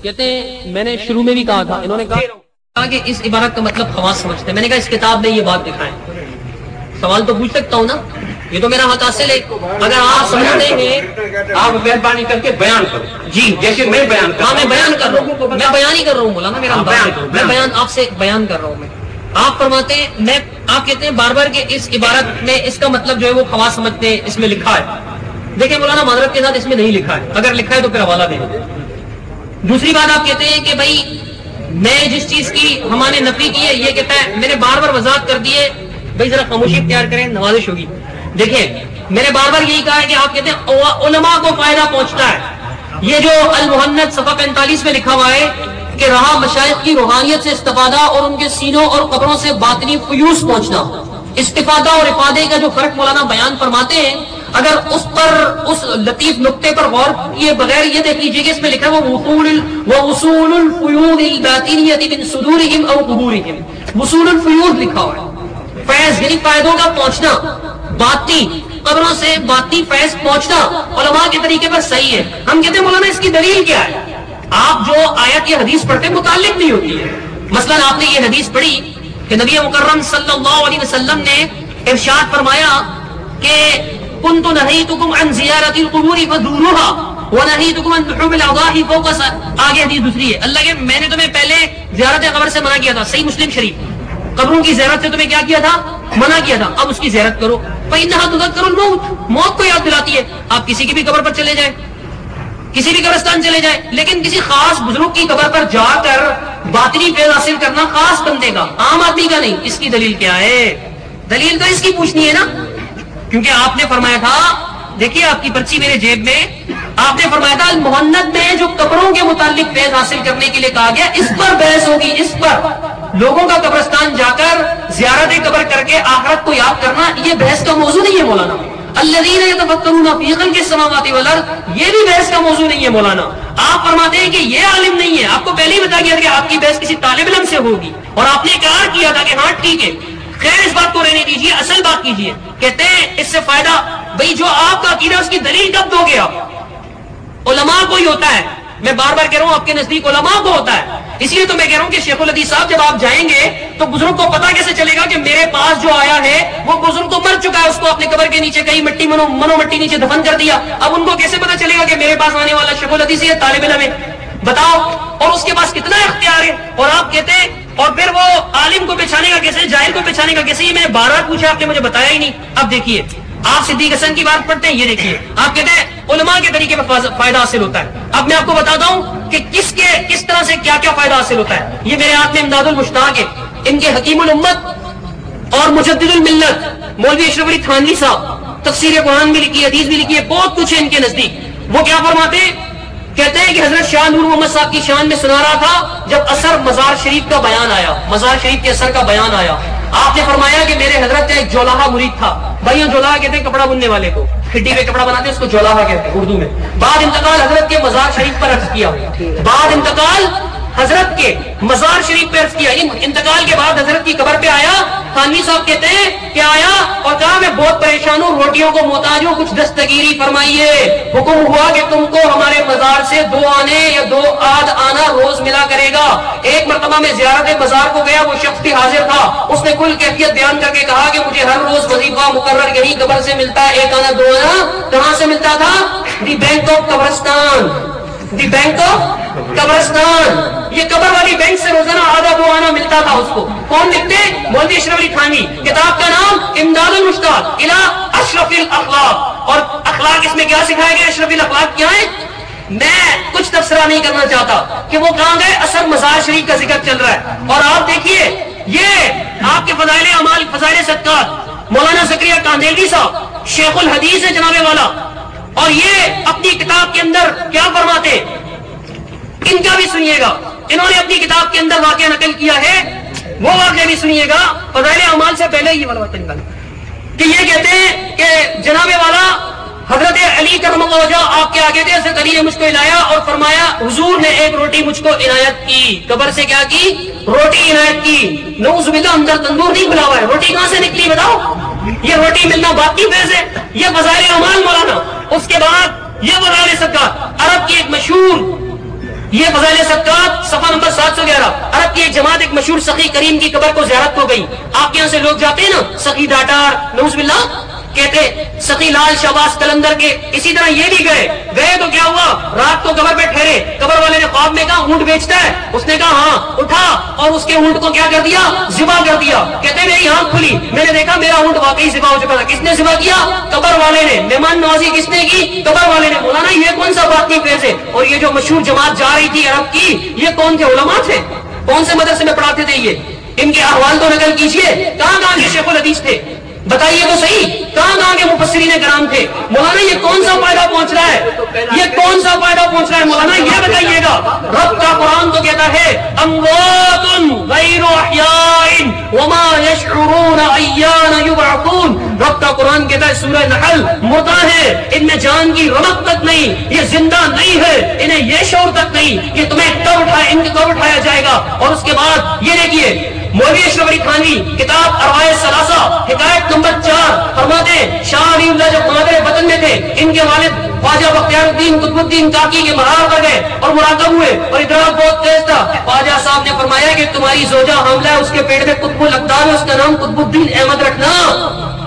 کہتے ہیں میں نے شروع میں بھی کہا تھا، انہوں نے کہا کہ اس عبارت کا مطلب خواص سمجھتے ہیں. میں نے کہا اس کتاب میں یہ بات دکھائیں. سوال تو پوچھ سکتا ہوں نا، یہ تو میرا حق حاصل ہے. اگر آپ سمجھتے ہیں آپ مہربانی کر کے بیان کرو. جی جیسے میں بیان کر رہا ہوں. میں بیان کر رہا ہوں، میں بیان ہی کر رہا ہوں مولانا، میرا میں بیان آپ سے بیان کر رہا ہوں. میں آپ فرماتے ہیں، آپ کہتے ہیں بار بار کہ اس عبارت میں اس کا مطلب جو ہے وہ خواص سمجھتے ہیں، اس میں لکھا ہے. دیکھیں مولانا معذرت کے ساتھ اس میں نہیں لکھا ہے، اگر لکھا ہے تو پھر حوالہ دیں. دوسری بات آپ کہتے ہیں کہ بھائی میں جس چیز کی ہمارے نفی کی ہے، یہ کہتا ہے میں نے بار بار وضاحت کر دی ہے. بھائی ذرا خاموشی اختیار کریں، نوازش ہوگی. دیکھیں میں نے بار بار یہی کہا ہے کہ آپ کہتے ہیں علماء کو فائدہ پہنچتا ہے. یہ جو المحنت صفحہ 45 میں لکھا ہوا ہے کہ رہا مشائخ کی روحانیت سے استفادہ اور ان کے سینوں اور قبروں سے باطنی فیوز پہنچنا. استفادہ اور افادے کا جو فرق مولانا بیان فرماتے ہیں، اگر اس پر اس لطیف نقطے پر غور کیے بغیر یہ دیکھ لیجیے کہ اس میں لکھا ہے وصول الفیوض الباطنیۃ من صدورہم او قبورہم. وصول الفیوض لکھا ہوا ہے، فیض یعنی فائدوں کا پہنچنا، باطنی قبروں سے باطنی فیض پہنچنا علماء کے طریقے پر صحیح ہے. ہم کہتے ہیں مولانا اس کی دلیل کیا ہے؟ آپ جو آیت یا حدیث پڑھتے متعلق نہیں ہوتی ہے. مثلا آپ نے یہ حدیث پڑھی کہ نبی مکرم صلی اللہ علیہ وسلم نے ارشاد فرمایا کہ کنت نہیتکم عن زیارت القبور فزوروها ونہیتکم عن لحوم الاضاحی فوق. آگے حدیث دوسری ہے، اللہ کے میں نے تمہیں پہلے زیارت قبر سے منع کیا تھا، صحیح مسلم شریف. قبروں کی زیارت سے تمہیں کیا کیا تھا؟ منع کیا تھا. اب اس کی زیارت کرو. فإنها تذکر الموت، موت کو یاد دلاتی ہے. آپ کسی کی بھی قبر پر چلے جائیں، کسی بھی قبرستان چلے جائیں، لیکن کسی خاص بزرگ کی قبر پر جا کر باطنی فیض حاصل کرنا خاص بندے کا، عام آدمی کا نہیں. اس کی دلیل کیا ہے؟ دلیل تو اس کی پوچھنی ہے نا، کیونکہ آپ نے فرمایا تھا، دیکھیے آپ کی پرچی میرے جیب میں، آپ نے فرمایا تھا المحنت میں جو قبروں کے متعلق فیض حاصل کرنے کے لیے کہا گیا اس پر بحث ہوگی. اس پر لوگوں کا قبرستان جا کر زیارت قبر کر کے آخرت کو یاد کرنا یہ بحث کا موضوع نہیں ہے مولانا. الذین یتفکرون فی خلق السماوات والارض، یہ بھی بحث کا موضوع نہیں ہے مولانا. آپ فرماتے ہیں کہ یہ عالم نہیں ہے. آپ کو پہلے ہی بتا گیا کہ آپ کی بحث کسی طالب علم سے ہوگی اور آپ نے اقرار کیا تھا کہ ہاں ٹھیک ہے. خیر اس بات کو رہنے دیجیے، اصل بات کیجیے. کہتے ہیں اس سے فائدہ، بھئی جو آپ کا عقیدہ اس کی دلیل کب دو گے آپ؟ علماء کو ہی ہوتا ہے. میں بار بار کہہ رہا ہوں آپ کے نزدیک علماء کو ہوتا ہے. اس لیے تو میں کہہ رہا ہوں کہ شیخ الحدیث صاحب جب آپ جائیں گے تو بزرگ کو پتا کیسے چلے گا کہ میرے پاس جو آیا ہے وہ بزرگ تو مر چکا ہے، اس کو اپنے قبر کے نیچے کہیں مٹی منو مٹی نیچے دفن کر دیا. اب ان کو کیسے پتا چلے گا کہ میرے پاس آنے والا شیخ الحدیث ہے، طالب علم ہے؟ بتاؤ. اور اس کے پاس کتنا اختیار ہے. اور آپ کہتے ہیں اور پھر وہ عالم کو پہچانے کا کیسے، جاہل کو پہچانے کا کیسے؟ یہ میں نے 12 پوچھا، آپ نے مجھے بتایا ہی نہیں. اب دیکھیے آپ صدیق حسن کی بات پڑھتے ہیں، یہ دیکھیے آپ کہتے ہیں علماء کے طریقے پر فائدہ حاصل ہوتا ہے. اب میں آپ کو بتاتا ہوں کہ کس طرح سے کیا کیا فائدہ حاصل ہوتا ہے. یہ میرے ہاتھ میں امداد المشتاق ہے، ان کے حکیم الامت اور مجدد الملت مولوی اشرف علی تھانوی صاحب تفسیر قرآن بھی لکھی ہے، حدیث بھی لکھی ہے، بہت کچھ ہے ان کے نزدیک. وہ کیا فرماتے ہیں؟ کہتے ہیں کہ حضرت شاہ نور محمد صاحب کی شان میں سنا رہا تھا جب اثر مزار شریف کا بیان آیا، مزار شریف کے اثر کا بیان آیا. آپ نے فرمایا کہ میرے حضرت کا ایک جولاہا مرید تھا. بھائیوں جولاہا کہتے ہیں کپڑا بننے والے کو، کھڈی پہ کپڑا بناتے ہیں اس کو جولاہا کہتے ہیں اردو میں. بعد انتقال حضرت کے مزار شریف پر عرض کیا، بعد انتقال حضرت کے مزار شریف پہ عرض کیا. انتقال کے بعد حضرت کی قبر پہ آیا. تھانوی صاحب کہتے ہیں کہ آیا اور کہا میں بہت پریشان ہوں، روٹیوں کو محتاج ہوں، کچھ دستگیری فرمائیے. حکم ہوا کہ تم کو ہمارے مزار سے 2 آنے یا 2 آدھ آنا روز ملا کرے گا. ایک مرتبہ میں زیارت مزار کو گیا، وہ شخص بھی حاضر تھا. اس نے کل کیفیت بیان کر کے کہا کہ مجھے ہر روز وظیفہ مقرر یہی قبر سے ملتا ہے، 1 آنا 2 آنا. کہاں سے ملتا تھا؟ دی بینک آف قبرستان، دی بینک آف قبرستان. یہ قبر والی بینک سے روزانہ آدھا 2 آنا ملتا تھا اس کو. کون لکھتے؟ مولوی اشرف علی تھانوی. کتاب کا نام امداد المشتاق الی اشرف الاخلاق. اور اخلاق اس میں کیا سکھایا گیا؟ اشرف الاخلاق کیا ہے؟ میں کچھ تبصرہ نہیں کرنا چاہتا کہ وہ کہاں گئے. اثر مزار شریف کا ذکر چل رہا ہے اور آپ دیکھیے یہ آپ کے فضائل اعمال، فضائل صدقات، مولانا زکریا کاندھیلوی صاحب شیخ الحدیث ہے جناب والا. اور یہ اپنی کتاب کے اندر کیا فرماتے؟ ان کا بھی سنیے گا. انہوں نے اپنی کتاب کے اندر واقعہ نقل کیا ہے، وہ واقعہ بھی سنیے گا. فضائل اعمال سے پہلے یہ والا واقعہ نکال کہ یہ کہتے ہیں کہ جناب والا حضرت علی کرم اللہ وجہ آپ کے آگے تھے. حضرت علی نے مجھ کو ہلایا اور فرمایا حضور نے ایک روٹی مجھ کو عنایت کی. قبر سے کیا کی؟ روٹی عنایت کی. نعوذ باللہ اندر تندور نہیں کھلا ہوا ہے، روٹی کہاں سے نکلی بتاؤ؟ یہ روٹی ملنا باقی فیض ہے. یہ فضائل اعمال مولانا. اس کے بعد یہ فضائل صدقات. عرب کی ایک مشہور یہ فضائل صدقات صفحہ نمبر 711. عرب کی ایک جماعت ایک مشہور سخی کریم کی قبر کو زیارت کو گئی. آپ کے یہاں سے لوگ جاتے ہیں نا, سخی ڈاٹار نعوذ باللہ کہتے, سخی لال شہباز قلندر کے, اسی طرح یہ بھی گئے تو کیا ہوا, رات کو قبر پہ ٹھہرے. قبر والے نے خواب میں کہا اونٹ بیچتا ہے, اس نے کہا ہاں, اٹھا اور اس کے اونٹ کو کیا کر دیا, ذبح کر دیا. کہتے میری آنکھ کھلی, میں نے دیکھا میرا اونٹ واقعی ذبح ہو چکا تھا. کس نے ذبح کیا, قبر والے نے. مہمان نوازی کس نے کی, قبر والے نے. مولانا یہ کون سا باطنی فیض ہے؟ اور یہ جو مشہور جماعت جا رہی تھی عرب کی, یہ کون تھے, علماء تھے, کون سے مدرسے میں پڑھاتے تھے یہ, ان کے احوال تو نقل کیجئے. کہاں کے شیخ الحدیث تھے, بتائیے تو صحیح, کہاں کے مفسرین کرام تھے. مولانا یہ کون سا فائدہ پہنچ رہا ہے, یہ کون سا فائدہ پہنچ رہا ہے مولانا, یہ بتائیے گا. رب کا قرآن تو کہتا ہے اموات غیر احیاء وما یشعرون ایان یبعثون. رب کا قرآن کہتا ہے سورہ نحل, مردہ ہے, ان میں جان کی رمق تک نہیں, یہ زندہ نہیں ہے, انہیں یہ شعور تک نہیں کہ تمہیں کب اٹھایا جائے گا. اور اس کے بعد یہ دیکھیے مولوی اشرف علی تھانوی کتاب ارواح ثلاثہ حکایت نمبر 4 فرماتے ہیں شاہ ولی اللہ جب مادر وطن میں تھے, ان کے والد خواجہ بختیار الدین قطب الدین کاکی کے مرار پر گئے اور مراقب ہوئے, اور ادراک بہت تیز تھا. خواجہ صاحب نے فرمایا کہ تمہاری زوجہ حاملہ ہے, اس کے پیٹ میں قطب الاقدار ہے, اس کا نام قطب الدین احمد رکھنا.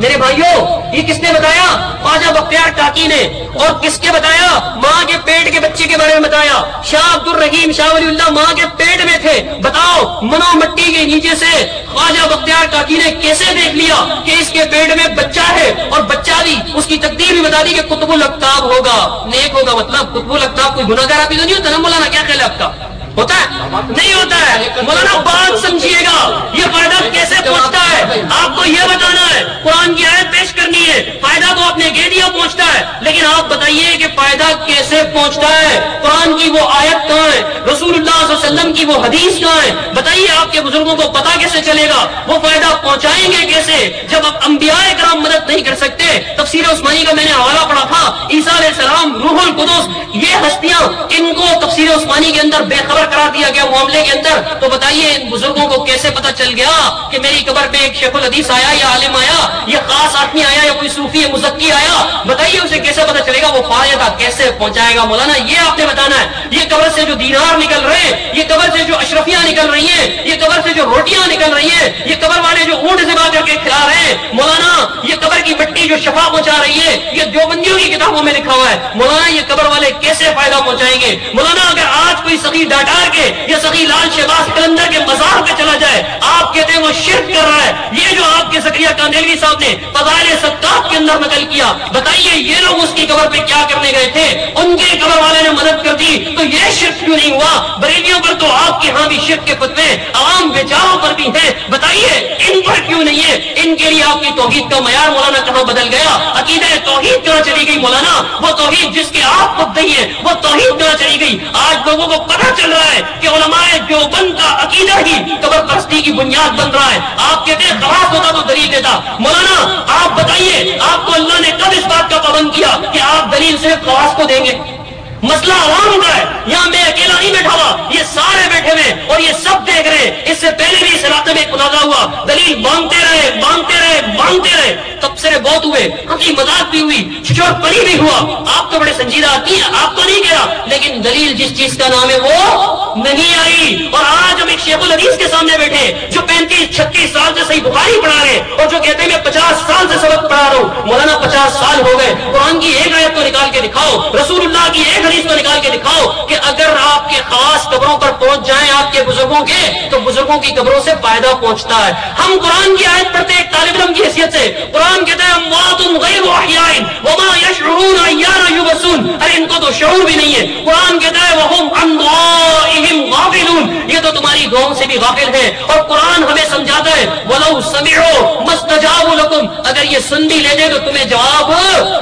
میرے بھائیوں یہ کس نے بتایا, خواجہ بختیار کاکی نے. اور کس کے بتایا, ماں کے پیٹ کے بچے کے بارے میں بتایا. شاہ عبد الرحیم شاہ ولی اللہ ماں کے پیٹ میں تھے. بتاؤ منو مٹی کے نیچے سے خواجہ بختیار کاکی نے کیسے دیکھ لیا کہ اس کے پیٹ میں بچہ ہے, اور بچہ بھی اس کی تقدیر بھی بتا دی کہ قطب الاقطاب ہوگا, نیک ہوگا. مطلب قطب الاقطاب کوئی گناہگار آدمی تو نہیں ہوتا نا مولانا, کیا خیال ہے آپ کا, ہوتا ہے نہیں ہوتا ہے مولانا. بات سمجھیے گا, یہ فائدہ کیسے پہنچتا ہے آپ کو یہ بتانا ہے, قرآن کی آیت پیش کرنی ہے. فائدہ تو آپ نے کہہ دیا پہنچتا ہے, لیکن آپ بتائیے کہ فائدہ کیسے پہنچتا ہے. قرآن کی وہ آیت کہاں ہے, رسول اللہ صلی اللہ علیہ وسلم کی وہ حدیث کہاں ہے, بتائیے. آپ کے بزرگوں کو پتا کیسے چلے گا, وہ فائدہ پہنچائیں گے کیسے جب اب انبیاء کرام مدد نہیں کر سکتے. تفسیر عثمانی کا میں نے حوالہ پڑھا تھا, عیسیٰ علیہ السلام, روح القدس, یہ ہستیاں, ان کو تفسیر عثمانی کے اندر بے خبر کرا دیا گیا معاملے کے اندر. تو بتائیے ان بزرگوں کو کیسے پتا چل گیا کہ میری قبر پہ ایک شیخ الحدیث آیا یا عالم آیا, یہ خاص آدمی آیا یا کوئی صوفی مزکی آیا, بتائیے اسے کیسے پتا چلے گا وہ فائدہ کیسے پہنچائے گا. مولانا یہ آپ نے بتانا ہے. یہ قبر سے جو دینار نکل رہے ہیں, یہ قبر سے جو اشرفیاں نکل رہی ہیں, یہ قبر سے جو روٹیاں نکل رہی ہیں, یہ قبر والے جو اونٹ ذبح کر کے کھلا رہے ہیں مولانا, یہ قبر کی مٹی جو شفا پہنچا رہی ہے, یہ دیوبندیوں کی کتابوں میں لکھا ہوا ہے. مولانا یہ قبر والے کیسے فائدہ پہنچائیں گے مولانا. اگر آج کوئی سخی ڈاٹار کے یا سخی لال شہباز قلندر کے مزار پہ چلا جائے, آپ کہتے ہیں وہ شرک کر رہا ہے. یہ جو آپ کے زکریا کاندیلوی صاحب نے فضائل صدقات کے اندر نقل کیا, بتائیے یہ لوگ اس کی قبر پہ کیا کرنے گئے تھے, ان کے قبر والے نے مدد کر دی, تو یہ شرک کیوں نہیں ہوا. بریلیوں پر تو آپ کے ہاں بھی شرک کے فتوے عوام بیچاروں پر بھی ہیں, بتائیے ان پر کیوں نہیں ہے. ان کے لیے آپ کی توحید کا معیار مولانا کہاں بدل گیا, عقیدہ توحید کہاں چلی گئی مولانا. وہ توحید جس کے آپ خود نہیں ہے, وہ توحید کہاں چلی گئی. آج لوگوں کو پتہ چل رہا ہے کہ علماء دیوبند کا عقیدہ ہی قبر پرستی کی بنیاد بن رہا ہے. آپ کہتے ہیں خواص ہوتا تو دلیل دیتا. مولانا آپ بتائیے آپ کو اللہ نے کب اس بات کا پابند کیا کہ آپ دلیل صرف خواص کو دیں گے. مسئلہ عوام کا ہے, یہاں میں اکیلا نہیں بیٹھا ہوا, یہ سارے بیٹھے ہوئے اور یہ سب دیکھ رہے ہیں. اس سے پہلے بھی اس علاقے میں ایک مناظرہ ہوا, دلیل مانگتے رہے, تبصرے بہت ہوئے, ہنسی مذاق بھی ہوئی, چچور پری بھی ہوا. آپ تو بڑے سنجیدہ آدمی ہیں, آپ تو نہیں کہا, لیکن دلیل جس چیز کا نام ہے وہ نہیں آئی. اور آج ہم ایک شیخ الحدیث کے سامنے بیٹھے جو 35-36 سال سے صحیح بخاری پڑھا رہے ہیں, اور جو کہتے ہیں میں 50 سال سے سبق پڑھا رہا ہوں. مولانا 50 سال ہو گئے, قرآن کی ایک آیت تو نکال کے دکھاؤ, رسول اللہ کی ایک حدیث کو نکال کے دکھاؤ کہ اگر آپ کے خاص قبروں پر پہنچ جائیں آپ کے بزرگوں کے, تو بزرگوں کی قبروں سے فائدہ پہنچتا ہے. ہم قرآن کی آیت پڑھتے ایک طالب علم کی حیثیت سے, قرآن کہتا ہے اموات غیر احیاء وما یشعرون ایان یبعثون. ارے ان کو تو شعور بھی نہیں ہے. قرآن کہتا ہے وہم عن دعائہم غافلون, یہ تو تمہاری دعاؤں سے بھی غافل ہے. اور قرآن ہمیں سمجھاتا ہے ولو سمعوا ما استجابوا لکم, اگر یہ سن بھی لے جائے تو تمہیں جواب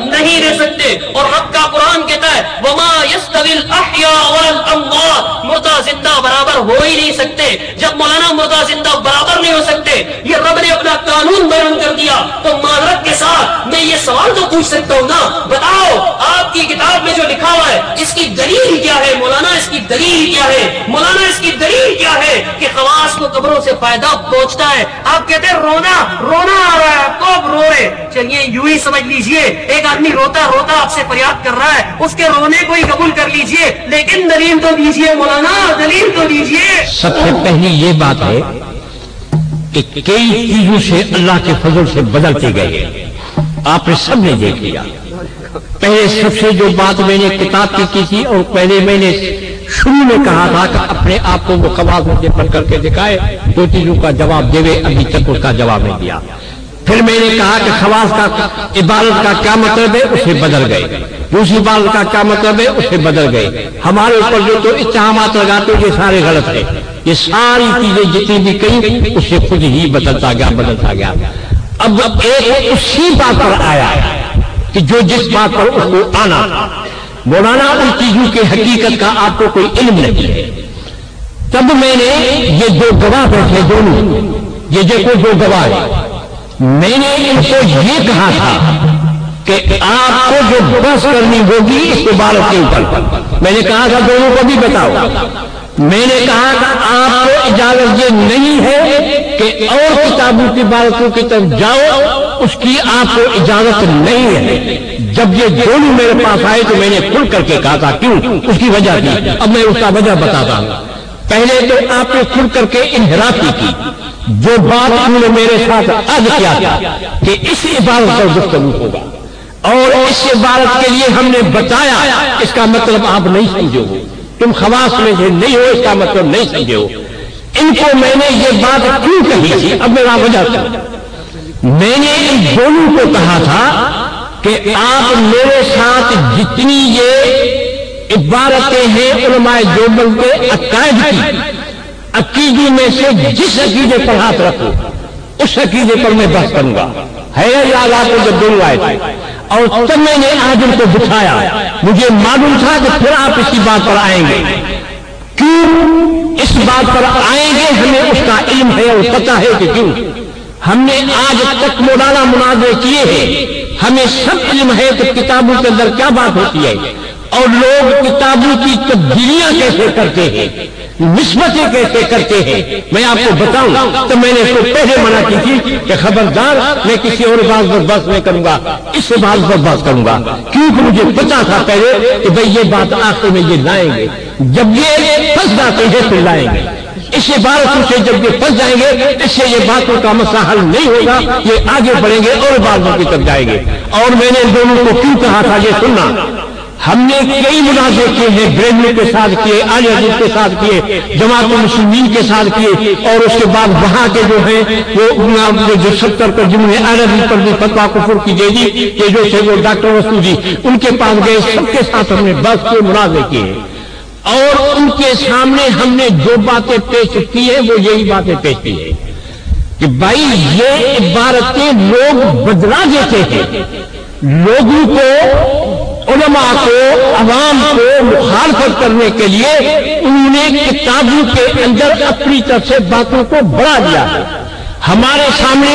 نہیں دے سکتے. اور رب کا قرآن کہتا ہے وما یستوی الاحیاء والاموات, مردہ زندہ برابر ہو ہی نہیں سکتے. جب مولانا مردہ زندہ برابر نہیں ہو سکتے, یہ رب نے اپنا قانون بیان کر دیا, تو معذرت کے ساتھ میں یہ سوال تو پوچھ سکتا ہوں نا, بتاؤ آپ کی کتاب میں جو لکھا ہوا ہے اس کی دلیل کیا ہے مولانا, اس کی دلیل کیا ہے مولانا, اس کی دلیل کیا ہے کہ خواص کو قبروں سے فائدہ پہنچتا ہے. آپ کہتے ہیں رونا رونا آ رہا ہے تو آپ رو رہے. چلیے یوں ہی سمجھ لیجئے ایک آدمی روتا روتا آپ سے فریاد کر رہا ہے, اس کے رونے کو ہی قبول کر لیجئے, لیکن دلیل تو دیجئے مولانا, دلیل تو دیجئے. سب سے پہلی یہ بات ہے کہ کئی چیزوں سے اللہ کے فضل سے بدلتے گئے, آپ نے سب نے دیکھ لیا. پہلے سب سے جو بات میں نے کتاب کی تھی, اور پہلے میں نے شروع میں کہا تھا کہ اپنے آپ کو وہ خواص مجھے پڑھ کر کے دکھائے, دو چیزوں کا جواب دے, ابھی تک اس کا جواب نہیں دیا. پھر میں نے کہا کہ خواص کا عبادت کا کیا مطلب ہے, اسے بدل گئے. دوسری عبادت کا کیا مطلب ہے, اسے بدل گئے. ہمارے اوپر جو تو اتہامات لگاتے یہ سارے غلط ہیں. یہ ساری چیزیں جتنی بھی کہیں اسے خود ہی بدلتا گیا. اب ایک اسی بات پر آیا کہ جو جس بات پر اس کو آنا تھا. مولانا ان چیزوں کی حقیقت کا آپ کو کوئی علم نہیں ہے. تب میں نے یہ دو گواہ بیٹھے دونوں, یہ دیکھو دو گواہ ہیں, میں نے ان کو یہ کہا تھا کہ آپ کو جو بحث کرنی ہوگی اس عبارت کے اوپر, میں نے کہا تھا دونوں کو بھی بتاؤ. میں نے کہا کہ آپ کو اجازت یہ نہیں ہے کہ اور کتابوں کی عبارتوں کی طرف جاؤ, اس کی آپ کو اجازت نہیں ہے. جب یہ دونوں میرے پاس آئے تو میں نے کھل کر کے کہا تھا کیوں, اس کی وجہ تھی. اب میں اس کا وجہ بتاتا ہوں. پہلے تو آپ نے کھل کر کے انحرافی کی. جو بات انہوں نے میرے ساتھ عرض کیا تھا کہ اس عبارت پر گفتگو ہوگا, اور اس عبارت کے لیے ہم نے بتایا اس کا مطلب آپ نہیں سمجھو گے, تم خواص میں سے نہیں ہو, اس کا مطلب نہیں سمجھے ہو. ان کو میں نے یہ بات کیوں کہی تھی, اب میرا وجہ تھا. میں نے ان دونوں کو کہا تھا کہ آپ میرے ساتھ جتنی یہ عبارتیں ہیں علماء دیوبند کے عقائد کی, عقیدے میں سے جس عقیدے پر ہاتھ رکھو اس عقیدے پر میں بحث کروں گا. ہے یاد آپ کو جب دونوں آئے تھے, اور تب میں نے آج ان کو بٹھایا. مجھے معلوم تھا کہ پھر آپ اسی بات پر آئیں گے. کیوں اس بات پر آئیں گے, ہمیں اس کا علم ہے اور پتہ ہے کہ کیوں. ہم نے آج تک مولانا مناظرے کیے ہیں, ہمیں سب علم ہے کہ کتابوں کے اندر کیا بات ہوتی ہے, اور لوگ کتابوں کی تبدیلیاں کیسے کرتے ہیں, نسبتیں کیسے کرتے ہیں. میں آپ کو بتاؤں تو میں نے اس کو پہلے منع کی تھی کہ خبردار میں کسی اور بات پر بحث نہیں کروں گا, اس سے بات پر بحث کروں گا, کیونکہ مجھے پتا تھا پہلے کہ بھئی یہ بات آخر میں یہ لائیں گے. جب یہ پھنس جاتے ہیں پھر لائیں گے. اس عبارتوں سے جب یہ پھنس جائیں گے اس سے یہ باتوں کا مسئلہ حل نہیں ہوگا, یہ آگے بڑھیں گے اور عبارتوں کی طرف جائیں گے. اور میں نے دونوں کو کیوں کہا تھا یہ سننا. ہم نے کئی مناظرے کیے ہیں, بریلوی کے ساتھ کیے, اہل حدیث کے ساتھ کیے, جماعت المسلمین کے ساتھ کیے, اور اس کے بعد وہاں کے جو ہیں وہ جو 70 پر جنہوں نے اہل حدیث پر بھی فتویٰ کفر کی دے دی, یہ جو تھے وہ ڈاکٹر مسعودی, ان کے پاس گئے, سب کے ساتھ ہم نے بحث کے مناظرے کیے. اور ان کے سامنے ہم نے جو باتیں پیش کی ہیں وہ یہی باتیں پیش کی ہیں کہ بھائی یہ عبارتیں لوگ بدلا دیتے ہیں, لوگوں کو, علماء کو, عوام کو مخالفت کرنے کے لیے انہوں نے کتابوں کے اندر اپنی طرف سے باتوں کو بڑھا دیا ہے. ہمارے سامنے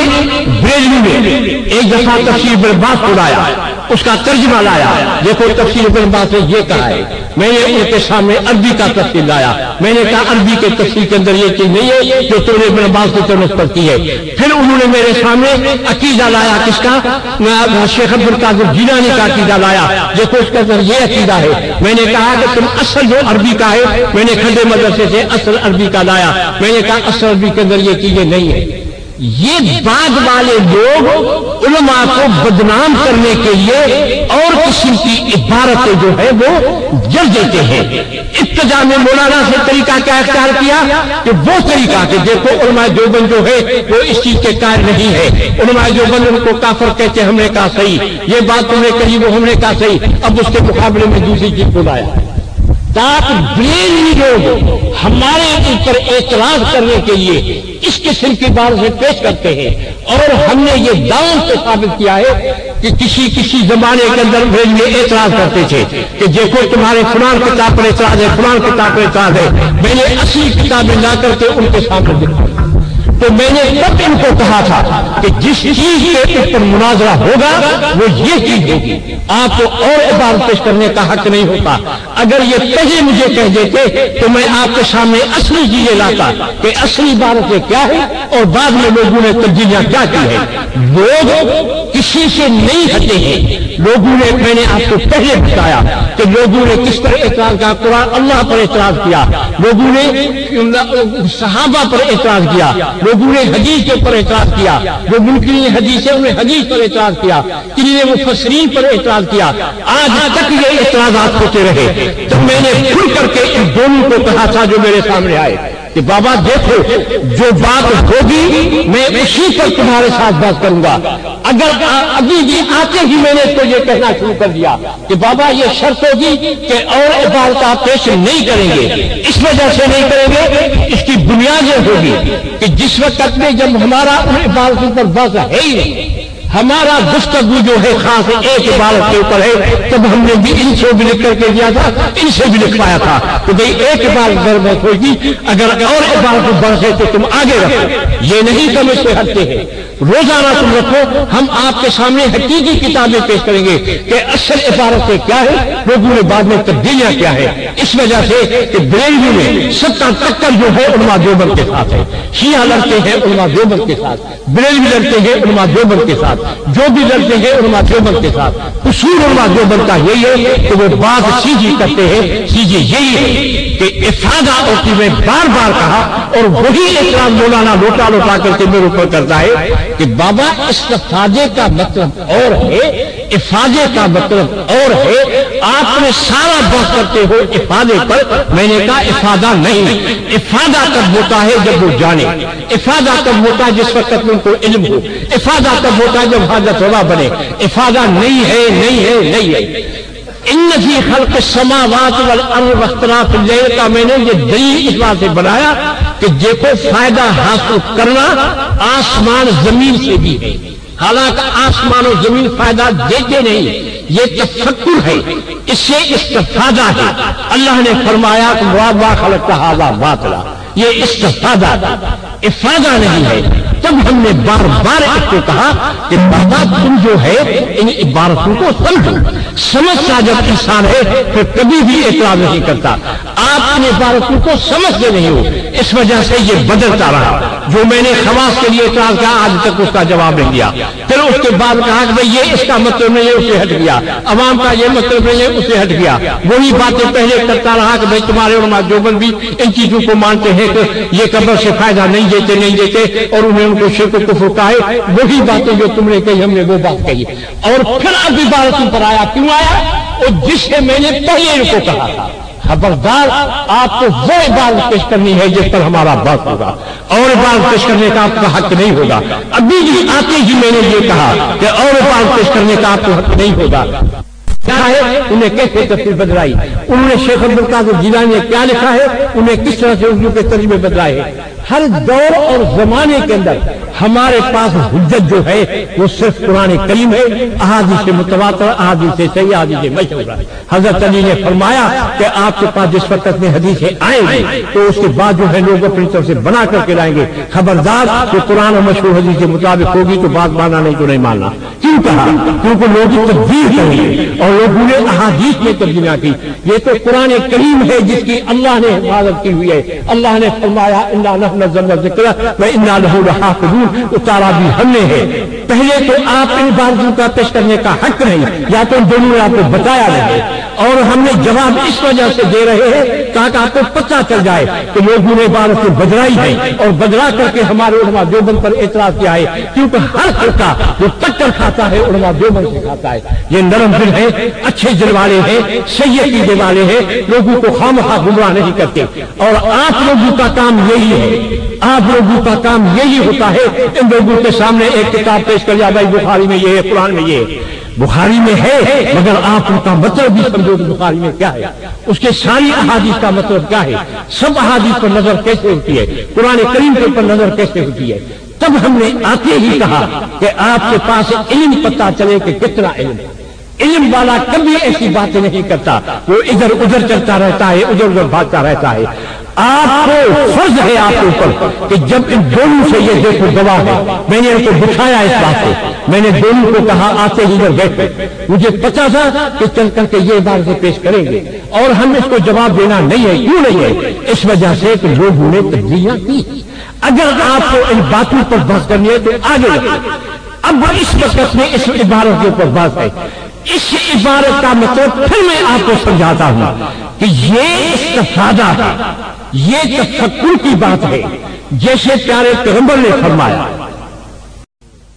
بریلوی نے ایک دفعہ تفسیر ابن عباس کو لایا, اس کا ترجمہ لایا. دیکھو تفسیر ابن عباس نے یہ کہا ہے, میں نے ان کے سامنے عربی کا تفسیر لایا. میں نے کہا عربی کے تفسیر کے اندر یہ چیز نہیں ہے جو تم نے ابن عباس کی طرف کرتی ہے. پھر انہوں نے میرے سامنے عقیدہ لایا, کس کا, شیخ عبد القادر جیلانی کا عقیدہ لایا. دیکھو اس کے اندر یہ عقیدہ ہے. میں نے کہا کہ تم اصل جو عربی کا ہے, میں نے کھڈے مدرسے سے اصل عربی کا لایا. میں نے کہا اصل عربی کے اندر یہ چیزیں نہیں ہیں. یہ بعد والے لوگ علماء کو بدنام کرنے کے لیے اور قسم کی عبارتیں جو ہے وہ جڑ دیتے ہیں. ابتدا میں مولانا سے طریقہ کیا اختیار کیا کہ وہ طریقہ کہ دیکھو علماء دیوبند جو ہے وہ اس چیز کے قائل نہیں ہے, علماء دیوبند ان کو کافر کہتے ہیں. ہم نے کہا صحیح, یہ بات تم نے کہی وہ ہم نے کہا صحیح. اب اس کے مقابلے میں دوسری چیز کو لایا تاکہ بریلوی لوگ ہمارے اوپر اعتراض کرنے کے لیے اس قسم کی بات سے پیش کرتے ہیں. اور ہم نے یہ دعووں سے ثابت کیا ہے کہ کسی زمانے کے اندر بریلوی اعتراض کرتے تھے کہ دیکھو تمہارے فلان کتاب پر اعتراض ہے, فلان کتاب پر اعتراض ہے. میں نے اصلی کتابیں لا کر کے ان کے سامنے دکھائی تو میں نے تب ان کو کہا تھا کہ جس چیز کے اوپر مناظرہ ہوگا وہ یہ چیز ہوگی، آپ کو اور عبارت پیش کرنے کا حق نہیں ہوتا۔ اگر یہ پہلے مجھے کہہ دیتے تو میں آپ کے سامنے اصلی چیزیں لاتا کہ اصلی عبارتیں کیا ہے اور بعد میں لوگوں نے تبدیلیاں کیا کی ہے۔ لوگ کسی سے نہیں ہٹے ہیں، لوگوں نے، میں نے آپ کو پہلے بتایا کہ لوگوں نے کس پر اعتراض کیا، قرآن اللہ پر اعتراض کیا، لوگوں نے صحابہ پر اعتراض کیا، لوگوں نے حدیث کے اوپر اعتراض کیا، جو منکرین حدیث ہے انہوں نے حدیث پر اعتراض کیا، کنہیں نے مفسرین پر اعتراض کیا، آج تک یہ اعتراضات ہوتے رہے۔ تو میں نے کھل کر کے ان دونوں کو کہا تھا جو میرے سامنے آئے کہ بابا دیکھو جو بات ہوگی میں اسی پر تمہارے ساتھ بات کروں گا۔ اگر ابھی بھی آتے ہی میں نے تو یہ کہنا شروع کر دیا کہ بابا یہ شرط ہوگی کہ اور عبارت آپ پیش نہیں کریں گے، اس وجہ سے نہیں کریں گے، اس کی بنیاد یہ ہوگی کہ جس وقت میں جب ہمارا ان عبارتوں پر بحث ہے ہی نہیں، ہمارا گفتگو جو ہے خاص ایک عبارت کے اوپر ہے، تب ہم نے بھی ان سے بھی لکھ کر کے دیا تھا، ان سے بھی لکھوایا تھا کہ بھئی ایک عبارت برباد ہوگی، اگر اور عبارت بڑھے تو تم آگے رکھو، یہ نہیں کہ مجھ سے ہٹتے ہیں، روزانہ تم رکھو، ہم آپ کے سامنے حقیقی کتابیں پیش کریں گے کہ اصل عبارتیں کیا ہے، لوگوں نے بعد میں تبدیلیاں کیا ہے۔ اس وجہ سے کہ بریلوی میں 70 ٹکر جو ہے علماء دیوبند کے ساتھ ہے، شیعہ لڑتے ہیں علماء دیوبند کے ساتھ، بریلوی لڑتے ہیں علماء دیوبند کے ساتھ، جو بھی لڑتے ہیں علماء دیوبند کے ساتھ۔ اصول علماء دیوبند کا یہی ہے کہ وہ بات سیدھی کرتے ہیں، سیدھی یہی ہے کہ افادہ اور کہ میں بار بار کہا اور وہی اعتراض مولانا لوٹا لوٹا کر کے میرے اوپر کرتا ہے کہ بابا استفادے کا مطلب اور ہے، افادے کا مطلب اور ہے، آپ نے سارا بحث کرتے ہو افادے پر، میں نے کہا افادہ نہیں، افادہ تب ہوتا ہے جب وہ جانے، افادہ تب ہوتا ہے جس وقت ان کو علم ہو، افادہ تب ہوتا ہے جب حاجت روا بنے، افادہ نہیں ہے نہیں ہے نہیں ہے۔ ان فی خلق السماوات والارض واختلاف اللیل کا میں نے یہ دلیل اس بات سے بنایا کہ دیکھو فائدہ حاصل کرنا آسمان زمین سے بھی ہے، حالانکہ آسمان و زمین فائدہ دیتے نہیں، یہ تفکر ہے، اس سے استفادہ ہے۔ اللہ نے فرمایا کہ وَمَا خَلَقْتَ هَٰذَا بَاطِلًا، یہ استفادہ افادہ نہیں ہے۔ تب ہم نے بار بار اس کو کہا کہ بابا تم جو ہے ان عبارتوں کو سمجھو، سمجھتا جب انسان ہے پھر کبھی بھی اعتراض نہیں کرتا، آپ ان عبارتوں کو سمجھتے نہیں ہو، اس وجہ سے یہ بدلتا رہا۔ جو میں نے خواص کے لیے اعتراض کیا آج تک اس کا جواب نہیں دیا، پھر اس کے بعد کہا کہ بھئی یہ اس کا مطلب نہیں ہے، اسے ہٹ گیا، عوام کا یہ مطلب نہیں ہے، اسے ہٹ گیا، وہی باتیں پہلے کرتا رہا کہ بھئی تمہارے علماء دیوبند بھی ان چیزوں کو مانتے ہیں کہ یہ قبر سے فائدہ نہیں دیتے اور انہیں ان کو شرک و کفر کا ہے، وہی باتیں جو تم نے کہی ہم نے وہ بات کہی، اور پھر اب عبارتوں پر آیا، کیوں آیا؟ اور جس سے میں نے پہلے ان کو کہا تھا خبردار آپ کو وہ عبارت پیش کرنی ہے جس پر ہمارا بات ہوگا، اور عبارت پیش کرنے کا آپ کا حق نہیں ہوگا۔ ابھی بھی آتے ہی میں نے یہ کہا کہ اور عبارت پیش کرنے کا آپ کو حق نہیں ہوگا۔ کیا ہے انہیں کیسے تفسیر بدلائی، انہوں نے شیخ عبد القادر جیلانی نے کیا لکھا ہے، انہیں کس طرح سے اردو کے ترجمے بدلائے ہیں۔ ہر دور اور زمانے کے اندر ہمارے پاس حجت جو ہے وہ صرف قرآن کریم ہے، احادیث متواتر، احادیث صحیح، احادیث مشہور۔ حضرت علی نے فرمایا کہ آپ کے پاس جس وقت میں حدیثیں آئیں گی تو اس کے بعد جو ہے لوگ اپنی طرف سے بنا کر کے لائیں گے، خبردار کہ قرآن اور مشہور حدیث کے مطابق ہوگی تو بات ماننا نہیں تو نہیں ماننا۔ کیوں کہا؟ کیونکہ لوگ تبدیل کریں گے اور لوگوں نے احادیث میں تبدیلیاں کی۔ یہ تو قرآن کریم ہے جس کی اللہ نے حفاظت کی ہوئی ہے، اللہ نے فرمایا انا نحن نزلنا الذکر وانا لہ لحافظون، اتارا بھی ہم نے ہے۔ پہلے تو آپ ان باتوں کا پیش کرنے کا حق نہیں، یا تو دونوں نے آپ کو بتایا نہیں، اور ہم نے جواب اس وجہ سے دے رہے ہیں تاکہ آپ کو پتہ چل جائے کہ لوگوں نے عبارت کو بدلائی ہے اور بدلا کر کے ہمارے علماء دیوبند پر اعتراض کیا ہے، کیونکہ ہر فرقہ جو ٹکر کھاتا ہے علماء دیوبند سے کھاتا ہے۔ یہ نرم دل ہے، اچھے دل والے ہیں، صحیح عقیدے والے ہیں، لوگوں کو خواہ گمراہ نہیں کرتے، اور آپ لوگوں کا کام یہی ہے، آپ لوگوں کا کام یہی ہوتا ہے ان لوگوں کے سامنے ایک کتاب پیش کر دیا، بھائی بخاری میں یہ ہے، قرآن میں یہ ہے، بخاری میں ہے مگر آپ ان کا مطلب بھی سمجھو کہ بخاری میں کیا ہے، اس کے ساری احادیث کا مطلب کیا ہے، سب احادیث پر نظر کیسے ہوتی ہے، قرآن کریم کے اوپر نظر کیسے ہوتی ہے۔ تب ہم نے آتے ہی کہا کہ آپ کے پاس علم پتہ چلے کہ کتنا علم ہے۔ علم والا کبھی ایسی باتیں نہیں کرتا، وہ ادھر ادھر چلتا رہتا ہے، ادھر ادھر بھاگتا رہتا ہے۔ آپ کو فرض ہے آپ کے اوپر کہ جب ان دونوں سے یہ دیکھو گواہ ہے، میں نے ان کو دکھایا اس بات سے، میں نے دونوں کو کہا آتے ادھر بیٹھے، مجھے پتا تھا کہ چل کر کے یہ عبارتیں پیش کریں گے اور ہم اس کو جواب دینا نہیں ہے۔ کیوں نہیں ہے؟ اس وجہ سے کہ لوگوں نے تبدیلیاں کی۔ اگر آپ کو ان باتوں پر بحث کرنی ہے تو آگے لگے۔ اب اس وقت میں اس عبارت کے اوپر بات ہے، اس عبارت کا مطلب پھر میں آپ کو سمجھاتا ہوں کہ یہ استفادہ ہے، یہ تفکر کی بات ہے، جیسے پیارے پیغمبر نے فرمایا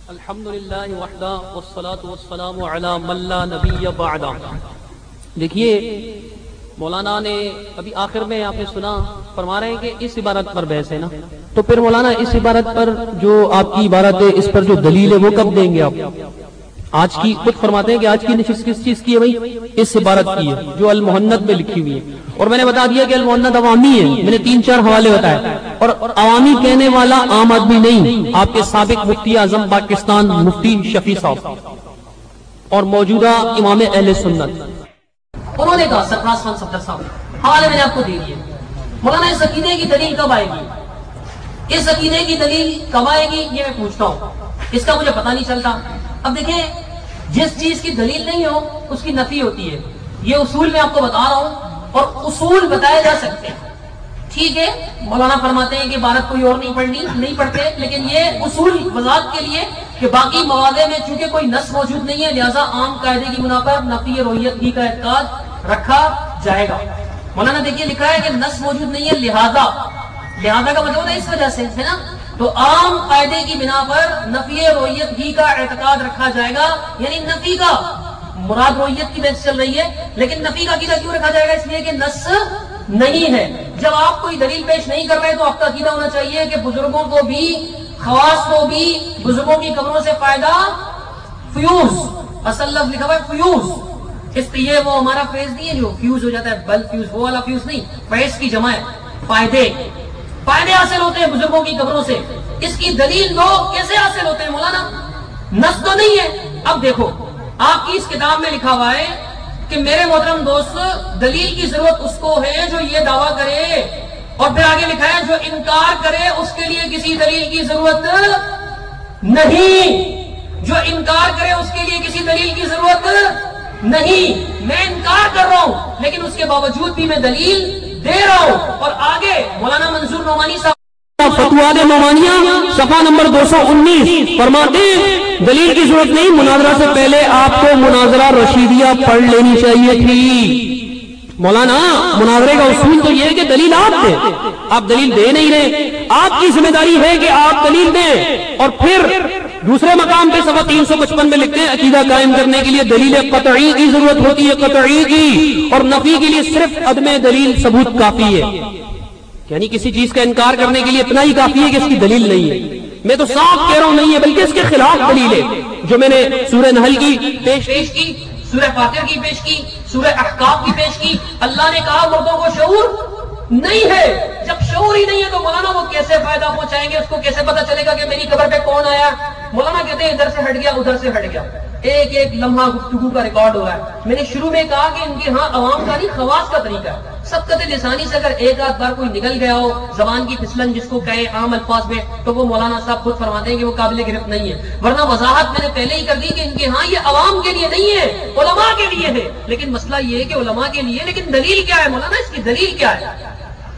الحمدللہ وحدہ والصلاة والسلام علی من لا نبی بعدہ۔ دیکھیے مولانا نے ابھی آخر میں آپ نے سنا فرما رہے ہیں کہ اس عبارت پر بحث ہے نا، تو پھر مولانا اس عبارت پر جو آپ کی عبارت ہے اس پر جو دلیل ہے وہ کب دیں گے آپ؟ آج کی خود فرماتے ہیں کہ آج کی نشست کس چیز کی ہے بھائی؟ اس عبارت کی ہے جو المحنت میں لکھی ہوئی ہے، اور میں نے بتا دیا کہ المحنت عوامی ہے، میں نے 3-4 حوالے بتائے، اور عوامی کہنے والا عام آدمی نہیں، آپ کے سابق مفتی اعظم پاکستان مفتی شفیع صاحب اور موجودہ امام اہل سنت، انہوں نے کہا سرفراز خان صفدر صاحب، حوالے میں نے آپ کو دے دیے۔ مولانا اس عقیدے کی دلیل کب آئے گی؟ اس عقیدے کی دلیل کب آئے گی یہ میں پوچھتا ہوں، اس کا مجھے پتہ نہیں چلتا۔ اب دیکھیں جس چیز کی دلیل نہیں ہو اس کی نفی ہوتی ہے، یہ اصول میں آپ کو بتا رہا ہوں، اور اصول بتائے جا سکتے ہیں، ٹھیک ہے؟ مولانا فرماتے ہیں کہ عبارت کوئی اور نہیں پڑھتے، لیکن یہ اصول وضاحت کے لیے کہ باقی مواضع میں چونکہ کوئی نص موجود نہیں ہے لہذا عام قاعدے کی بنا پر نفی رویت ہی کا اعتقاد رکھا جائے گا۔ مولانا دیکھیے لکھا ہے کہ نص موجود نہیں ہے لہذا کا مطلب ہے اس وجہ سے، ہے نا؟ تو عام قاعدے کی بنا پر نفی رویت ہی کا اعتقاد رکھا جائے گا، یعنی نفی کا مراد رویت کی بحث چل رہی ہے، لیکن نفی کا عقیدہ کیوں رکھا جائے گا؟ اس لیے کہ نص نہیں ہے۔ جب آپ کوئی دلیل پیش نہیں کر رہے تو آپ کا عقیدہ ہونا چاہیے کہ بزرگوں کو بھی، خواص کو بھی بزرگوں کی قبروں سے فائدہ فیوز، اصل لفظ لکھا ہوا ہے فیوز، اس پہ یہ وہ ہمارا فیض نہیں ہے جو فیوز ہو جاتا ہے، بلب فیوز، وہ والا فیوز نہیں، فیض کی جمع ہے، فائدے حاصل ہوتے ہیں بزرگوں کی قبروں سے۔ اس کی دلیل دو، کیسے حاصل ہوتے ہیں مولانا؟ نص تو نہیں ہے۔ اب دیکھو آپ کی اس کتاب میں لکھا ہوا ہے کہ میرے محترم دوست دلیل کی ضرورت اس کو ہے جو یہ دعویٰ کرے، اور پھر آگے لکھا ہے جو انکار کرے اس کے لیے کسی دلیل کی ضرورت نہیں، جو انکار کرے اس کے لیے کسی دلیل کی ضرورت نہیں۔ میں انکار کر رہا ہوں لیکن اس کے باوجود بھی میں دلیل دے رہا ہوں۔ اور آگے مولانا منظور نعمانی صاحب فتویٰ نعمانیہ صفحہ نمبر 219 فرماتے ہیں دلیل کی ضرورت نہیں، مناظرہ سے پہلے آپ کو مناظرہ رشیدیہ پڑھ لینی چاہیے تھی۔ مولانا مناظرے کا اصول تو یہ ہے کہ دلیل آپ دیں، آپ دلیل دے نہیں رہے، آپ کی ذمہ داری ہے کہ آپ دلیل دیں۔ اور پھر دوسرے مقام پہ صفحہ 355 میں لکھتے ہیں عقیدہ قائم کرنے کے لیے دلیل قطعی کی ضرورت ہوتی ہے، قطعی کی، اور نفی کے لیے صرف عدم دلیل ثبوت کافی ہے، یعنی کسی چیز کا انکار کرنے کے لیے اتنا ہی کافی ہے کہ اس کی دلیل نہیں ہے۔ میں تو صاف کہہ رہا ہوں نہیں ہے، بلکہ اس کے خلاف دلیل ہے، جو میں نے سورہ نحل کی پیش کی، سورہ فاطر کی پیش کی، سورہ احقاف کی پیش کی۔ اللہ نے کہا مردوں کو شعور نہیں ہے، جب شعور ہی نہیں ہے تو مولانا وہ کیسے فائدہ پہنچائیں گے؟ اس کو کیسے پتا چلے گا کہ میری قبر پہ کون آیا؟ مولانا کہتے ہیں ادھر سے ہٹ گیا ادھر سے ہٹ گیا، ایک ایک لمحہ گفتگو کا ریکارڈ ہو رہا ہے۔ میں نے شروع میں کہا کہ ان کے ہاں عوام کا نہیں خواص کا طریقہ ہے، سبقت لسانی سے اگر ایک آدھ بار کوئی نکل گیا ہو زبان کی پھسلن جس کو کہے عام الفاظ میں، تو وہ مولانا صاحب خود فرماتے ہیں کہ وہ قابل گرفت نہیں ہے، ورنہ وضاحت میں نے پہلے ہی کر دی کہ ان کے ہاں یہ عوام کے لیے نہیں ہے، علماء کے لیے ہے۔ لیکن مسئلہ یہ ہے کہ علماء کے لیے، لیکن دلیل کیا ہے مولانا؟ اس کی دلیل کیا ہے؟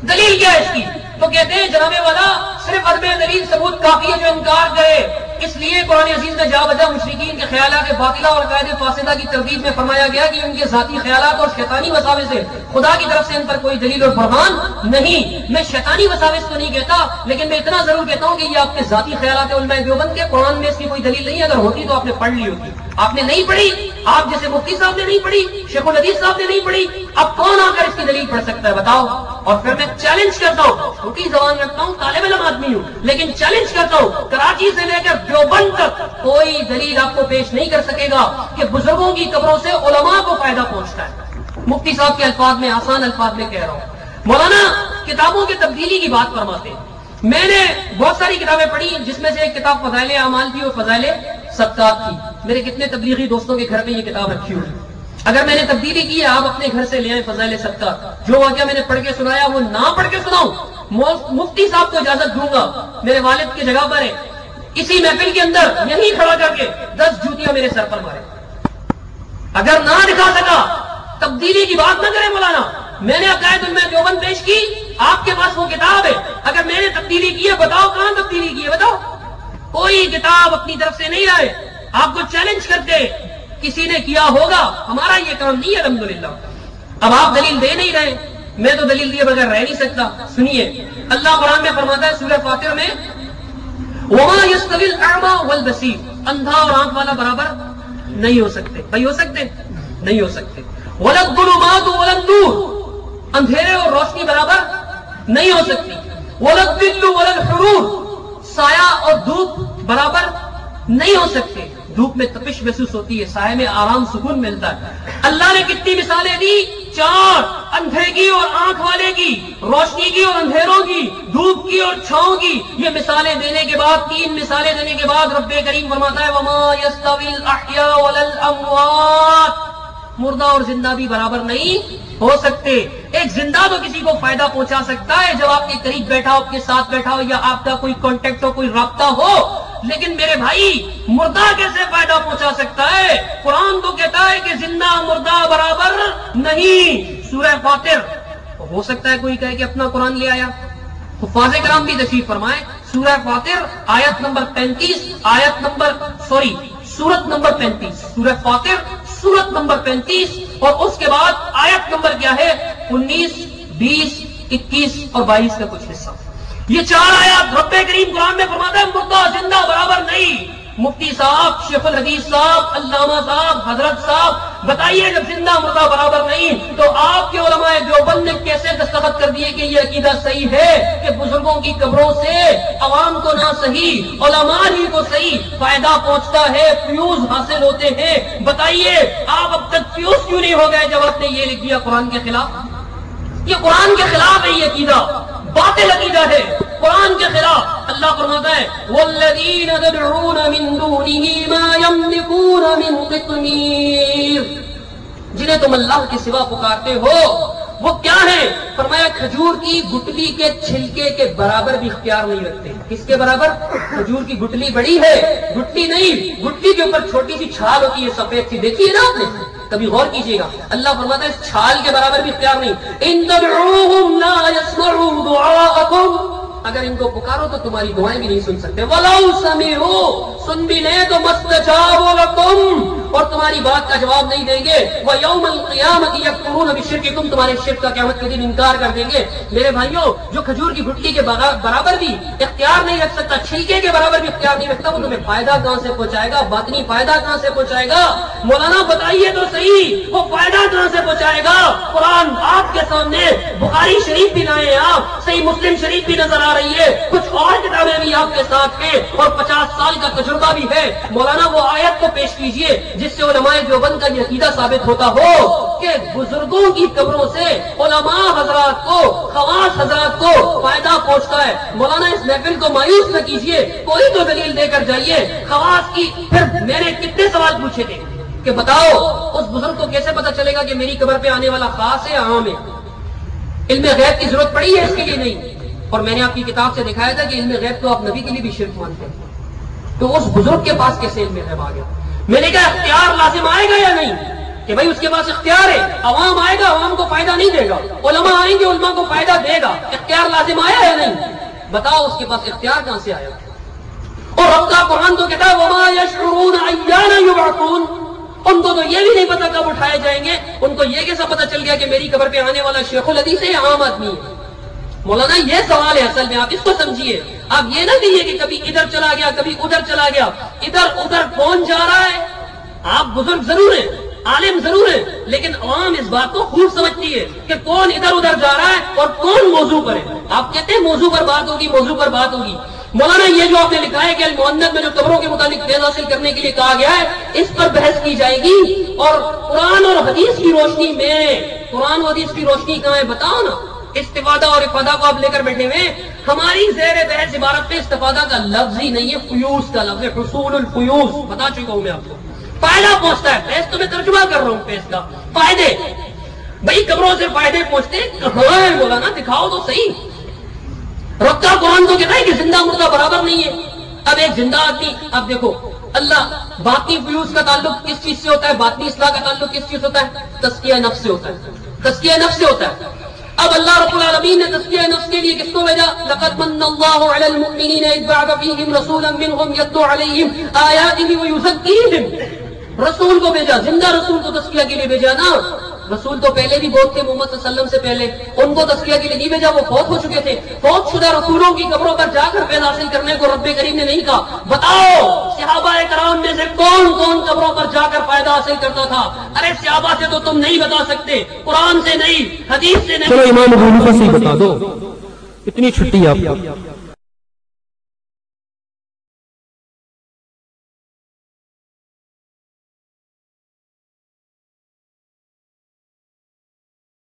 دلیل کیا ہے اس کی؟ تو کہتے ہیں جناب والا صرف عدم دلیل ثبوت کافی ہے جو انکار کرے۔ اس لیے قرآن عزیز میں جا بجا مشرکین کے خیالات باطلہ اور عقائد فاسدہ کی تردید میں فرمایا گیا کہ ان کے ذاتی خیالات اور شیطانی وساوس سے خدا کی طرف سے ان پر کوئی دلیل اور برہان نہیں۔ میں شیطانی وساوس تو نہیں کہتا، لیکن میں اتنا ضرور کہتا ہوں کہ یہ آپ کے ذاتی خیالات علماء دیوبند کے، قرآن میں اس کی کوئی دلیل نہیں ہے، اگر ہوتی تو آپ نے پڑھ لی ہوتی، آپ نے نہیں پڑھی، آپ جیسے مفتی صاحب نے نہیں پڑھی، شیخ الحدیث صاحب نے نہیں پڑھی، اب کون آ کر اس کی دلیل پڑھ سکتا ہے بتاؤ؟ اور پھر میں چیلنج کرتا ہوں، چھوٹی زبان رکھتا ہوں، طالب علم آدمی ہوں، لیکن چیلنج کرتا ہوں کراچی سے لے کر دیوبند تک کوئی دلیل آپ کو پیش نہیں کر سکے گا کہ بزرگوں کی قبروں سے علماء کو فائدہ پہنچتا ہے۔ مفتی صاحب کے الفاظ میں، آسان الفاظ میں کہہ رہا ہوں۔ مولانا کتابوں کی تبدیلی کی بات فرماتے ہیں۔ میں نے بہت ساری کتابیں پڑھی، جس میں سے ایک کتاب فضائل اعمال تھی اور فضائل صدقات تھی۔ میرے کتنے تبلیغی دوستوں کے گھر میں یہ کتاب رکھی ہوئی، اگر میں نے تبدیلی کی ہے آپ اپنے گھر سے لے آئیں فضائل صدقہ. جو واقعہ میں نے پڑھ کے سنایا وہ نہ پڑھ کے سناؤں. مفتی صاحب کو اجازت دوں گا, میرے والد کی جگہ پر ہے, اسی محفل کے اندر یہیں کھڑا کر کے 10 جوتیاں میرے سر پر مارے. اگر نہ دکھا سکا تبدیلی کی بات نہ کریں مولانا. میں نے عقائد علماء دیوبند پیش کی, آپ کے پاس وہ کتاب ہے, اگر میں نے تبدیلی کی ہے بتاؤ کہاں تبدیلی کی ہے بتاؤ. کوئی کتاب اپنی طرف سے نہیں آئے. آپ کو چیلنج کرتے کسی نے کیا ہوگا, ہمارا یہ کام نہیں ہے الحمدللہ. اب آپ دلیل دے نہیں رہے, میں تو دلیل دیے بغیر رہ نہیں سکتا. سنیے اللہ قرآن میں فرماتا ہے سورہ فاطر میں, وما يستوي الاعمى والبصير, اندھا اور آنکھ والا برابر نہیں ہو سکتے. بھائی ہو سکتے نہیں ہو سکتے. ولا الظلمات ولا النور, اندھیرے اور روشنی برابر نہیں ہو سکتی. ولا الظل ولا الحرور, سایہ اور دھوپ برابر نہیں ہو سکتے. دھوپ میں تپش محسوس ہوتی ہے, سائے میں آرام سکون ملتا ہے. اللہ نے کتنی مثالیں دی, 4, اندھے کی اور آنکھ والے کی, روشنی کی اور اندھیروں کی, دھوپ کی اور چھاؤں کی. یہ مثالیں دینے کے بعد, 3 مثالیں دینے کے بعد رب کریم فرماتا ہے وما يستوي الاحياء ولا الاموات, مردہ اور زندہ بھی برابر نہیں ہو سکتے. ایک زندہ تو کسی کو فائدہ پہنچا سکتا ہے جب آپ کے قریب بیٹھا ہو, آپ کے ساتھ بیٹھا ہو, یا آپ کا کوئی کانٹیکٹ ہو, کوئی رابطہ ہو. لیکن میرے بھائی مردہ کیسے فائدہ پہنچا سکتا ہے؟ قرآن تو کہتا ہے کہ زندہ مردہ برابر نہیں. سورہ فاطر, ہو سکتا ہے کوئی کہے کہ اپنا قرآن لے آیا. حفاظ کرام بھی تشریف فرمائے. سورہ فاطر آیت نمبر 35, سورت نمبر 35, سورہ فاطر سورت نمبر 35, اور اس کے بعد آیت نمبر کیا ہے 19, 20, 21 اور 22 کا کچھ حصہ. یہ 4 آیات رب کریم قرآن میں فرماتا ہے مردہ زندہ برابر نہیں. مفتی صاحب, شیخ الحدیث صاحب, علامہ صاحب, حضرت صاحب, بتائیے جب زندہ مردہ برابر نہیں تو آپ کے علماء دیوبند نے کیسے دستخط کر دیے کہ یہ عقیدہ صحیح ہے کہ بزرگوں کی قبروں سے عوام کو نہ صحیح علماء ہی کو صحیح فائدہ پہنچتا ہے, فیوز حاصل ہوتے ہیں. بتائیے آپ اب تک فیوز کیوں نہیں ہو گئے جب آپ نے یہ لکھ دیا قرآن کے خلاف؟ یہ قرآن کے خلاف ہے, یہ عقیدہ باطل عقیدہ ہے, قرآن کے خلاف. اللہ فرماتا ہے والذین تدعون من دونہ ما یملکون من قطمیر, جنہیں تم اللہ کے سوا پکارتے ہو وہ کیا ہے؟ فرمایا کھجور کی گٹلی کے چھلکے کے برابر بھی اختیار نہیں رکھتے. کس کے برابر؟ کھجور کی گٹلی بڑی ہے, گٹلی نہیں, گٹلی کے اوپر چھوٹی سی چھال ہوتی ہے سفید سی, دیکھیے نا آپ نے, کبھی غور کیجیے گا. اللہ فرماتا ہے اس چھال کے برابر بھی اختیار نہیں. ان تدعوہم لا يسمعوا دعاءکم, اگر ان کو پکارو تو تمہاری دعائیں بھی نہیں سن سکتے. وَلَوْ سَمِعُوا, سن بھی لیں تو مَسْتَجَابُوا لَكُمْ, اور تمہاری بات کا جواب نہیں دیں گے. وَيَوْمَ الْقِيَامَةِ يَكْفُرُونَ بِشِرْكِكُمْ, تمہارے شرک کا قیامت کے دن انکار کر دیں گے. میرے بھائیوں, جو کھجور کی گٹلی کے برابر بھی اختیار نہیں رکھ سکتا, چھلکے کے برابر بھی اختیار نہیں رکھتا, وہ تمہیں فائدہ کہاں سے پہنچائے گا؟ باطنی فائدہ کہاں سے پہنچائے گا؟ مولانا بتائیے تو صحیح, وہ فائدہ کہاں سے پہنچائے گا؟ قرآن آپ کے سامنے, بخاری شریف بھی لائے آپ, صحیح مسلم شریف بھی نظر آ رہی ہے, کچھ اور کتابیں بھی آپ کے ساتھ ہیں, اور 50 سال کا تجربہ بھی ہے. مولانا وہ آیت کو پیش کیجئے جس سے علماء دیوبند کا یہ عقیدہ ثابت ہوتا ہو کہ بزرگوں کی قبروں سے علماء حضرات کو, خواص حضرات کو فائدہ پہنچتا ہے. مولانا اس محفل کو مایوس نہ کیجئے, کوئی تو دلیل دے کر جائیے خواص کی. پھر میں نے کتنے سوال پوچھے تھے کہ بتاؤ اس بزرگ کو کیسے پتا چلے گا کہ میری قبر پہ آنے والا خاص ہے عام ہے؟ علم غیب کی ضرورت پڑی ہے اس کے لیے؟ نہیں. اور میں نے آپ کی کتاب سے دکھایا تھا کہ علم غیب تو آپ نبی کے لیے بھی شرک مانتے ہیں, تو اس بزرگ کے پاس کیسے علم غیب آ گیا؟ میں نے کہا اختیار لازم آئے گا یا نہیں, کہ بھائی اس کے پاس اختیار ہے, عوام آئے گا عوام کو فائدہ نہیں دے گا, علماء آئیں گے علماء کو فائدہ دے گا. اختیار لازم آیا یا نہیں؟ بتاؤ اس کے پاس اختیار کہاں سے آیا؟ اور رب کا قرآن تو کہتا ہے وما یشعرون ایان یبعثون, ان کو تو یہ بھی نہیں پتا کب اٹھائے جائیں گے. ان کو یہ کیسا پتا چل گیا کہ میری قبر پہ آنے والا شیخ الحدیث ہے یا عام آدمی ہے؟ مولانا یہ سوال ہے اصل میں, آپ اس کو سمجھیے. آپ یہ نہ کہیے کہ کبھی ادھر چلا گیا کبھی ادھر چلا گیا, ادھر ادھر کون جا رہا ہے. آپ بزرگ ضرور ہیں, عالم ضرور ہیں, لیکن عوام اس بات کو خوب سمجھتی ہے کہ کون ادھر ادھر جا رہا ہے اور کون موضوع پر ہے. آپ کہتے ہیں موضوع پر بات ہوگی, موضوع پر بات ہوگی. مولانا یہ جو آپ نے لکھا ہے کہ المؤنث میں جو قبروں کے متعلق فیض حاصل کرنے کے لیے کہا گیا ہے, اس پر بحث کی جائے گی. اور قرآن اور حدیث کی روشنی میں, قرآن و حدیث کی روشنی کہاں ہے بتاؤ نا. استفادہ اور افادہ کو آپ لے کر بیٹھے ہوئے, ہماری زیر بحث عبارت پہ استفادہ کا لفظ ہی نہیں ہے, فیوز کا لفظ ہے, حصول الفیوز. بتا چکا ہوں میں آپ کو. فائدہ پہنچتا ہے. فیض تو میں ترجمہ کر رہا ہوں فیض کا. فائدے بھائی قبروں سے فائدے پہنچتے کہاں ہے مولانا؟ دکھاؤ تو صحیح. رکھتا قرآن تو کہتا ہے کہ زندہ مردہ برابر نہیں ہے. اب ایک زندہ آدمی، اب دیکھو اللہ باطنی فیوز کا تعلق کس چیز سے ہوتا ہے؟ باطنی اصلاح کا تعلق کس چیز ہوتا ہے؟ تزکیہ نفس سے ہوتا ہے. تزکیہ نفس سے ہوتا ہے. اب اللہ رب العالمین نے تزکیہ نفس کے لیے کس کو بھیجا؟ لقد من اللہ علی المؤمنین اذ بعث فیہم رسولا منہم یتلو علیہم آیاتہ ویزکیہم. رسول کو بھیجا، زندہ رسول کو تزکیہ کے لیے بھیجا نا. رسول تو پہلے بھی بہت تھے محمد صلی اللہ علیہ وسلم سے پہلے، ان کو تزکیہ کے لیے نہیں بھیجا، وہ فوت ہو چکے تھے. فوت شدہ رسولوں کی قبروں پر جا کر فیض حاصل کرنے کو رب کریم نے نہیں کہا. بتاؤ صحابہ کرام میں سے کون کون قبروں پر جا کر فائدہ حاصل کرتا تھا؟ ارے صحابہ سے تو تم نہیں بتا سکتے، قرآن سے نہیں، حدیث سے نہیں. چلو امام ابو حنیفہ سے بتا دو، اتنی چھٹی آپ کو.